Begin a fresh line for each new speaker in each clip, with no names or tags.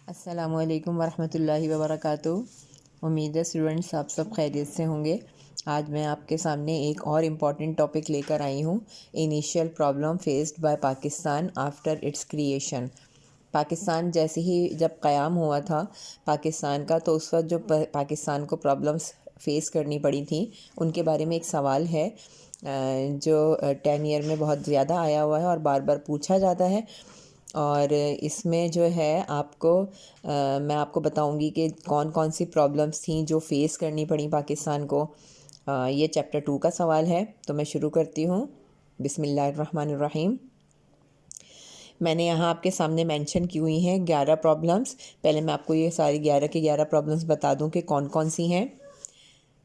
السلام علیکم ورحمۃ اللہ وبرکاتہ۔ امید ہے اسٹوڈنٹس آپ سب خیریت سے ہوں گے۔ آج میں آپ کے سامنے ایک اور امپورٹنٹ ٹاپک لے کر آئی ہوں، initial problem faced by Pakistan after its creation. Pakistan جیسے ہی جب قیام ہوا تھا پاکستان کا، تو اس وقت جو پاکستان کو پرابلمس فیس کرنی پڑی تھیں ان کے بارے میں ایک سوال ہے جو 10 ایئر میں بہت زیادہ آیا ہوا ہے اور بار بار پوچھا جاتا ہے، اور اس میں جو ہے میں آپ کو بتاؤں گی کہ کون کون سی پرابلمس تھیں جو فیس کرنی پڑیں پاکستان کو۔ یہ چیپٹر 2 کا سوال ہے، تو میں شروع کرتی ہوں۔ بسم اللہ الرحمن الرحیم۔ میں نے یہاں آپ کے سامنے مینشن کی ہوئی ہیں 11 پرابلمس۔ پہلے میں آپ کو یہ ساری 11 کی 11 پرابلمس بتا دوں کہ کون کون سی ہیں۔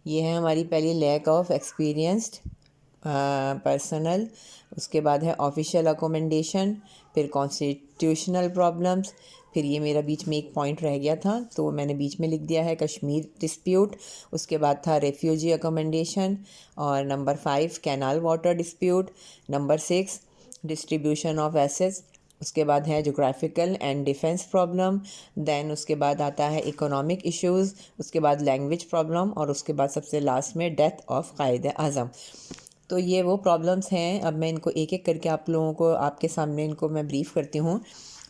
یہ ہے ہماری پہلی لیک آف ایکسپیرینسڈ پرسنل، اس کے بعد ہے آفیشیل اکومنڈیشن، پھر کانسٹیٹیوشنل پرابلمس، پھر یہ میرا بیچ میں ایک پوائنٹ رہ گیا تھا تو میں نے بیچ میں لکھ دیا ہے کشمیر ڈسپیوٹ، اس کے بعد تھا ریفیوجی اکومنڈیشن، اور number 5 canal water dispute, number 6 distribution of assets, اس کے بعد ہے geographical and defence problem, then اس کے بعد آتا ہے اکنامک ایشوز، اس کے بعد لینگویج پرابلم، اور اس کے بعد سب سے لاسٹ میں ڈیتھ آف قائد اعظم۔ تو یہ وہ پرابلمس ہیں۔ اب میں ان کو ایک ایک کر کے آپ لوگوں کو آپ کے سامنے ان کو میں بریف کرتی ہوں۔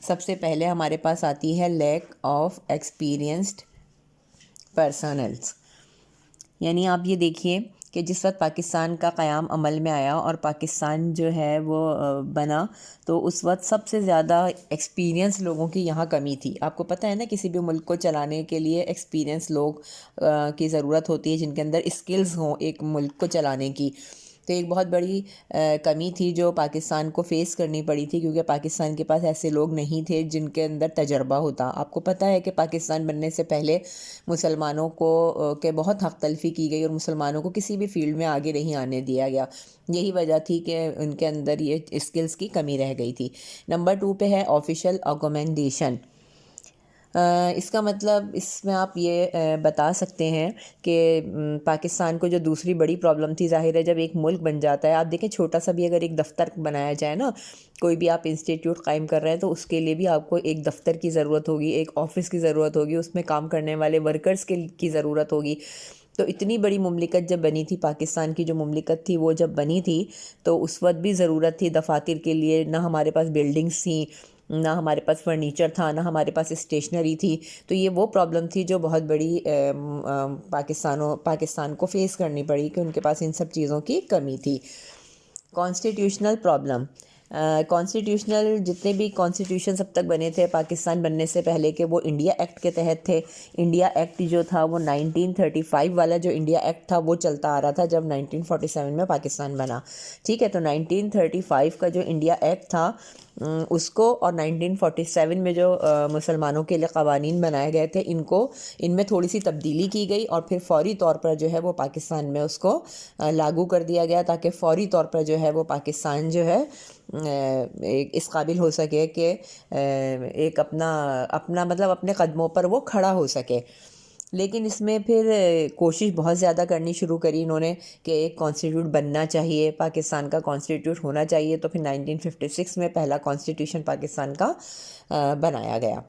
سب سے پہلے ہمارے پاس آتی ہے لیک آف ایکسپیرینسڈ پرسنلز، یعنی آپ یہ دیکھیے کہ جس وقت پاکستان کا قیام عمل میں آیا اور پاکستان جو ہے وہ بنا، تو اس وقت سب سے زیادہ ایکسپیرینس لوگوں کی یہاں کمی تھی۔ آپ کو پتہ ہے نا، کسی بھی ملک کو چلانے کے لیے ایکسپیرینس لوگ کی ضرورت ہوتی ہے، جن کے اندر اسکلز ہوں ایک ملک کو چلانے کی۔ تو ایک بہت بڑی کمی تھی جو پاکستان کو فیس کرنی پڑی تھی، کیونکہ پاکستان کے پاس ایسے لوگ نہیں تھے جن کے اندر تجربہ ہوتا۔ آپ کو پتہ ہے کہ پاکستان بننے سے پہلے مسلمانوں کو کہ بہت حق تلفی کی گئی اور مسلمانوں کو کسی بھی فیلڈ میں آگے نہیں آنے دیا گیا۔ یہی وجہ تھی کہ ان کے اندر یہ اسکلز کی کمی رہ گئی تھی۔ نمبر 2 پہ ہے آفیشیل اکومنڈیشن۔ اس کا مطلب اس میں آپ یہ بتا سکتے ہیں کہ پاکستان کو جو دوسری بڑی پرابلم تھی، ظاہر ہے جب ایک ملک بن جاتا ہے، آپ دیکھیں چھوٹا سا بھی اگر ایک دفتر بنایا جائے نا، کوئی بھی آپ انسٹیٹیوٹ قائم کر رہے ہیں، تو اس کے لیے بھی آپ کو ایک دفتر کی ضرورت ہوگی، ایک آفس کی ضرورت ہوگی، اس میں کام کرنے والے ورکرز کی ضرورت ہوگی۔ تو اتنی بڑی مملکت جب بنی تھی، پاکستان کی جو مملکت تھی وہ جب بنی تھی، تو اس وقت بھی ضرورت تھی دفاتر کے لیے۔ نہ ہمارے پاس بلڈنگز تھیں، نہ ہمارے پاس فرنیچر تھا، نہ ہمارے پاس اسٹیشنری تھی۔ تو یہ وہ پرابلم تھی جو بہت بڑی پاکستان کو فیس کرنی پڑی کہ ان کے پاس ان سب چیزوں کی کمی تھی۔ کانسٹیٹیوشنل پرابلم، کانسٹیٹیوشنل جتنے بھی کانسٹیٹیوشنز اب تک بنے تھے پاکستان بننے سے پہلے کے، وہ انڈیا ایکٹ کے تحت تھے۔ انڈیا ایکٹ جو تھا وہ 1935 والا جو انڈیا ایکٹ تھا وہ چلتا آ رہا تھا جب 1947 میں پاکستان بنا، ٹھیک ہے۔ تو 1935 کا جو انڈیا ایکٹ تھا اس کو، اور 1947 میں جو مسلمانوں کے لیے قوانین بنائے گئے تھے، ان میں تھوڑی سی تبدیلی کی گئی، اور پھر فوری طور پر جو ہے وہ پاکستان میں اس کو لاگو کر دیا گیا، تاکہ فوری طور پر جو ہے وہ پاکستان جو ہے اس قابل ہو سکے کہ ایک اپنا مطلب اپنے قدموں پر وہ کھڑا ہو سکے۔ لیکن اس میں پھر کوشش بہت زیادہ کرنی شروع کری انہوں نے کہ ایک کانسٹیٹیوٹ بننا چاہیے، پاکستان کا کانسٹیٹیوٹ ہونا چاہیے۔ تو پھر 1956 میں پہلا کانسٹیٹیوشن پاکستان کا بنایا گیا۔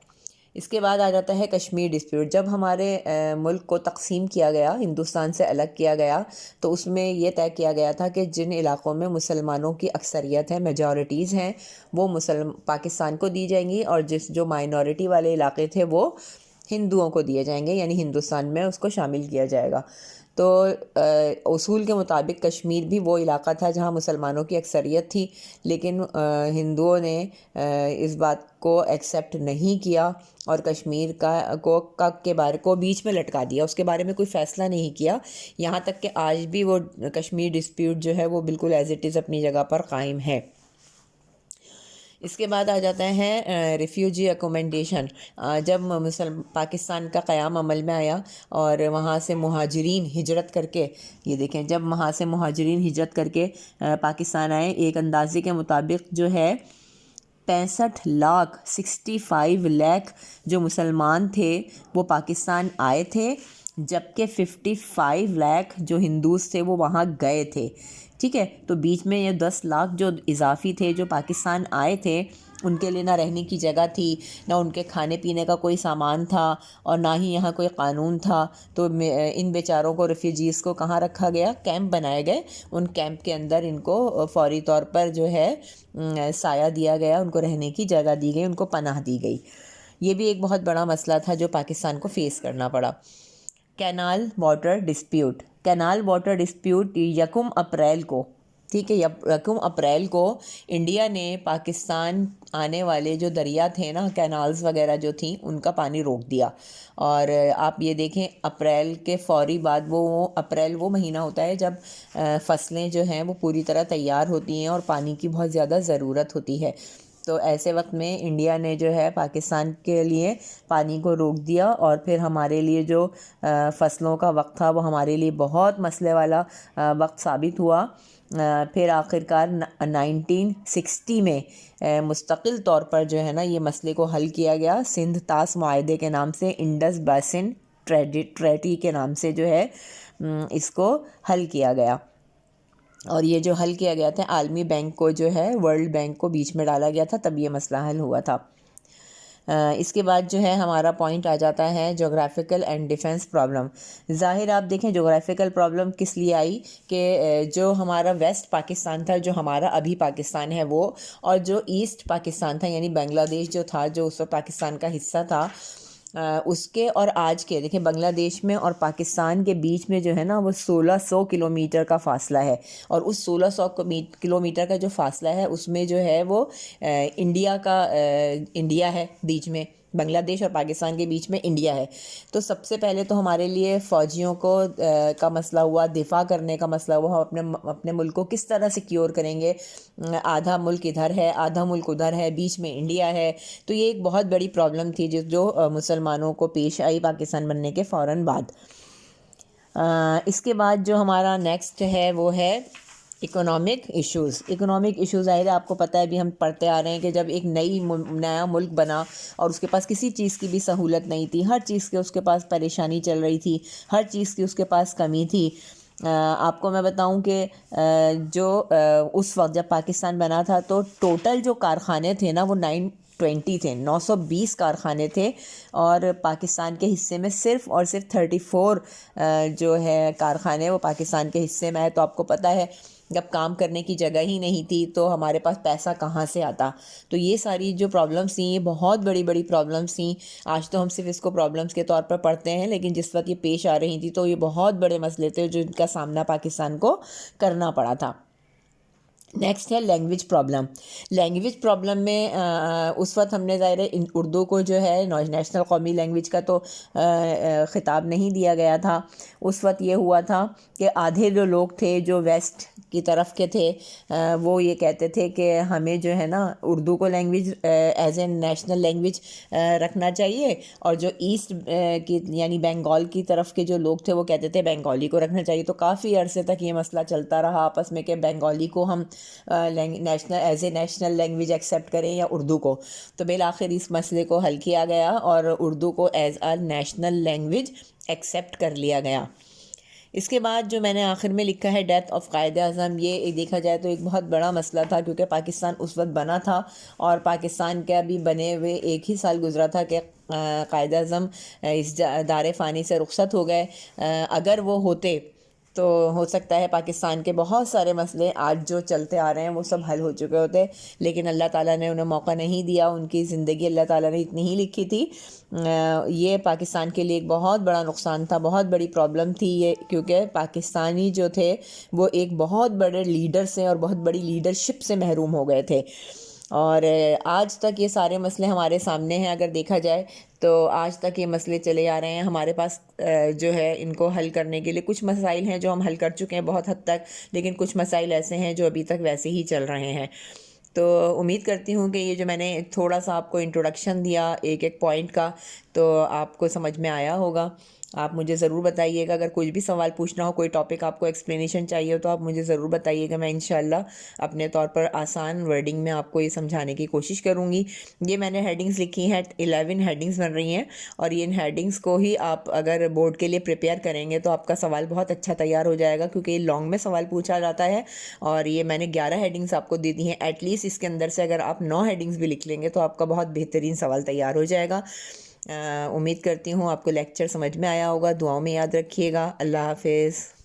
اس کے بعد آ جاتا ہے کشمیر ڈسپیوٹ۔ جب ہمارے ملک کو تقسیم کیا گیا، ہندوستان سے الگ کیا گیا، تو اس میں یہ طے کیا گیا تھا کہ جن علاقوں میں مسلمانوں کی اکثریت ہے، میجورٹیز ہیں، وہ پاکستان کو دی جائیں گی، اور جو مائنورٹی والے علاقے تھے وہ ہندوؤں کو دیے جائیں گے، یعنی ہندوستان میں اس کو شامل کیا جائے گا۔ تو اصول کے مطابق کشمیر بھی وہ علاقہ تھا جہاں مسلمانوں کی اکثریت تھی، لیکن ہندوؤں نے اس بات کو ایکسیپٹ نہیں کیا، اور کشمیر کے بارے کو بیچ میں لٹکا دیا، اس کے بارے میں کوئی فیصلہ نہیں کیا، یہاں تک کہ آج بھی وہ کشمیر ڈسپیوٹ جو ہے وہ بالکل ایز اٹ از اپنی جگہ پر قائم ہے۔ اس کے بعد آ جاتا ہے ریفیوجی اکومنڈیشن۔ جب پاکستان کا قیام عمل میں آیا اور وہاں سے مہاجرین ہجرت کر کے، یہ دیکھیں جب وہاں سے مہاجرین ہجرت کر کے پاکستان آئے، ایک اندازے کے مطابق جو ہے 65 لاکھ جو مسلمان تھے وہ پاکستان آئے تھے، جبکہ 55 لاکھ جو ہندوز تھے وہ وہاں گئے تھے، ٹھیک ہے۔ تو بیچ میں یہ 10 لاکھ جو اضافی تھے جو پاکستان آئے تھے، ان کے لیے نہ رہنے کی جگہ تھی، نہ ان کے کھانے پینے کا کوئی سامان تھا، اور نہ ہی یہاں کوئی قانون تھا. تو ان بیچاروں کو، ریفیوجیز کو کہاں رکھا گیا؟ کیمپ بنائے گئے. ان کیمپ کے اندر ان کو فوری طور پر جو ہے سایہ دیا گیا، ان کو رہنے کی جگہ دی گئی، ان کو پناہ دی گئی. یہ بھی ایک بہت بڑا مسئلہ تھا جو پاکستان کو فیس کرنا پڑا. Canal water dispute. Canal water dispute 1 April کو، ٹھیک ہے، 1 اپریل کو انڈیا نے پاکستان آنے والے جو دریا تھے نا، کینالز وغیرہ جو تھیں، ان کا پانی روک دیا. اور آپ یہ دیکھیں، اپریل کے فوری بعد اپریل وہ مہینہ ہوتا ہے جب فصلیں جو ہیں وہ پوری طرح تیار ہوتی ہیں اور پانی کی بہت زیادہ ضرورت ہوتی ہے. تو ایسے وقت میں انڈیا نے جو ہے پاکستان کے لیے پانی کو روک دیا، اور پھر ہمارے لیے جو فصلوں کا وقت تھا وہ ہمارے لیے بہت مسئلے والا وقت ثابت ہوا. پھر آخرکار 1960 میں مستقل طور پر جو ہے نا یہ مسئلے کو حل کیا گیا، سندھ طاس معاہدے کے نام سے، انڈس بیسن ٹریٹی کے نام سے جو ہے اس کو حل کیا گیا. اور یہ جو حل کیا گیا تھا، عالمی بینک کو جو ہے، ورلڈ بینک کو بیچ میں ڈالا گیا تھا، تب یہ مسئلہ حل ہوا تھا. اس کے بعد جو ہے ہمارا پوائنٹ آ جاتا ہے جغرافیکل اینڈ ڈیفنس پرابلم. ظاہر آپ دیکھیں جغرافیکل پرابلم کس لیے آئی کہ جو ہمارا ویسٹ پاکستان تھا، جو ہمارا ابھی پاکستان ہے وہ، اور جو ایسٹ پاکستان تھا یعنی بنگلہ دیش جو تھا، جو اس وقت پاکستان کا حصہ تھا، اس کے اور آج کے دیکھیں بنگلہ دیش میں اور پاکستان کے بیچ میں جو ہے نا وہ 1600 کلومیٹر کا فاصلہ ہے. اور اس 1600 کلومیٹر کا جو فاصلہ ہے اس میں جو ہے وہ انڈیا ہے بیچ میں، بنگلہ دیش اور پاکستان کے بیچ میں انڈیا ہے. تو سب سے پہلے تو ہمارے لیے فوجیوں کا مسئلہ ہوا، دفاع کرنے کا مسئلہ ہوا. ہم اپنے ملک کو کس طرح سیکیور کریں گے؟ آدھا ملک ادھر ہے، آدھا ملک ادھر ہے، بیچ میں انڈیا ہے. تو یہ ایک بہت بڑی پرابلم تھی جو مسلمانوں کو پیش آئی پاکستان بننے کے فوراً بعد. اس کے بعد جو ہمارا نیکسٹ ہے وہ ہے اکنامک ایشوز. اکنامک ایشوز ظاہر ہے آپ کو پتہ ہے، ابھی ہم پڑھتے آ رہے ہیں کہ جب ایک نیا ملک بنا اور اس کے پاس کسی چیز کی بھی سہولت نہیں تھی، ہر چیز کی اس کے پاس پریشانی چل رہی تھی، ہر چیز کی اس کے پاس کمی تھی. آپ کو میں بتاؤں کہ جو اس وقت جب پاکستان بنا تھا تو ٹوٹل جو کارخانے تھے نا وہ 920 تھے، 920 کارخانے تھے. اور پاکستان کے حصے میں صرف اور صرف 34 جو ہے کارخانے وہ پاکستان کے حصے میں ہے. تو آپ کو پتہ ہے جب کام کرنے کی جگہ ہی نہیں تھی تو ہمارے پاس پیسہ کہاں سے آتا؟ تو یہ ساری جو پرابلمس تھیں یہ بہت بڑی بڑی پرابلمس تھیں. آج تو ہم صرف اس کو پرابلمس کے طور پر پڑھتے ہیں، لیکن جس وقت یہ پیش آ رہی تھی تو یہ بہت بڑے مسئلے تھے جو ان کا سامنا پاکستان کو کرنا پڑا تھا. نیکسٹ ہے لینگویج پرابلم. لینگویج پرابلم میں اس وقت ہم نے ظاہر اردو کو جو ہے نیشنل قومی لینگویج کا تو خطاب نہیں دیا گیا تھا. اس وقت یہ ہوا تھا کہ آدھے جو لوگ تھے جو ویسٹ کی طرف کے تھے وہ یہ کہتے تھے کہ ہمیں جو ہے نا اردو کو language as a national language رکھنا چاہیے، اور جو ایسٹ کی یعنی بنگال کی طرف کے جو لوگ تھے وہ کہتے تھے بنگالی کو رکھنا چاہیے. تو کافی عرصے تک یہ مسئلہ چلتا رہا آپس میں کہ بنگالی کو ہم national as a national language accept کریں یا اردو کو. تو بالآخر اس مسئلے کو حل کیا گیا اور اردو کو as a national language accept کر لیا گیا. اس کے بعد جو میں نے آخر میں لکھا ہے ڈیتھ آف قائد اعظم. یہ دیکھا جائے تو ایک بہت بڑا مسئلہ تھا کیونکہ پاکستان اس وقت بنا تھا اور پاکستان کے ابھی بنے ہوئے 1 ہی سال گزرا تھا کہ قائد اعظم اس دار فانی سے رخصت ہو گئے. اگر وہ ہوتے تو ہو سکتا ہے پاکستان کے بہت سارے مسئلے آج جو چلتے آ رہے ہیں وہ سب حل ہو چکے ہوتے، لیکن اللہ تعالیٰ نے انہیں موقع نہیں دیا. ان کی زندگی اللہ تعالیٰ نے اتنی ہی لکھی تھی. یہ پاکستان کے لیے ایک بہت بڑا نقصان تھا، بہت بڑی پرابلم تھی یہ، کیونکہ پاکستانی جو تھے وہ ایک بہت بڑے لیڈر سے اور بہت بڑی لیڈرشپ سے محروم ہو گئے تھے. اور آج تک یہ سارے مسئلے ہمارے سامنے ہیں. اگر دیکھا جائے تو آج تک یہ مسئلے چلے آ رہے ہیں. ہمارے پاس جو ہے ان کو حل کرنے کے لیے کچھ مسائل ہیں جو ہم حل کر چکے ہیں بہت حد تک، لیکن کچھ مسائل ایسے ہیں جو ابھی تک ویسے ہی چل رہے ہیں. تو امید کرتی ہوں کہ یہ جو میں نے تھوڑا سا آپ کو انٹروڈکشن دیا ایک پوائنٹ کا، تو آپ کو سمجھ میں آیا ہوگا. آپ مجھے ضرور بتائیے گا، اگر کچھ بھی سوال پوچھنا ہو، کوئی ٹاپک آپ کو ایکسپلینیشن چاہیے ہو تو آپ مجھے ضرور بتائیے گا، میں انشاءاللہ اپنے طور پر آسان ورڈنگ میں آپ کو یہ سمجھانے کی کوشش کروں گی۔ یہ میں نے ہیڈنگز لکھی ہیں، 11 ہیڈنگز بن رہی ہیں، اور ان ہیڈنگز کو ہی آپ اگر بورڈ کے لیے پریپیئر کریں گے تو آپ کا سوال بہت اچھا تیار ہو جائے گا، کیونکہ یہ لانگ میں سوال پوچھا جاتا ہے، اور یہ میں نے 11 ہیڈنگز آپ کو دے دی ہیں۔ ایٹ لیسٹ اس کے اندر سے اگر آپ 9 ہیڈنگز بھی لکھ لیں گے تو آپ کا بہت بہترین سوال تیار ہو جائے گا۔ امید کرتی ہوں آپ کو لیکچر سمجھ میں آیا ہوگا، دعاؤں میں یاد رکھیے گا۔ اللہ حافظ۔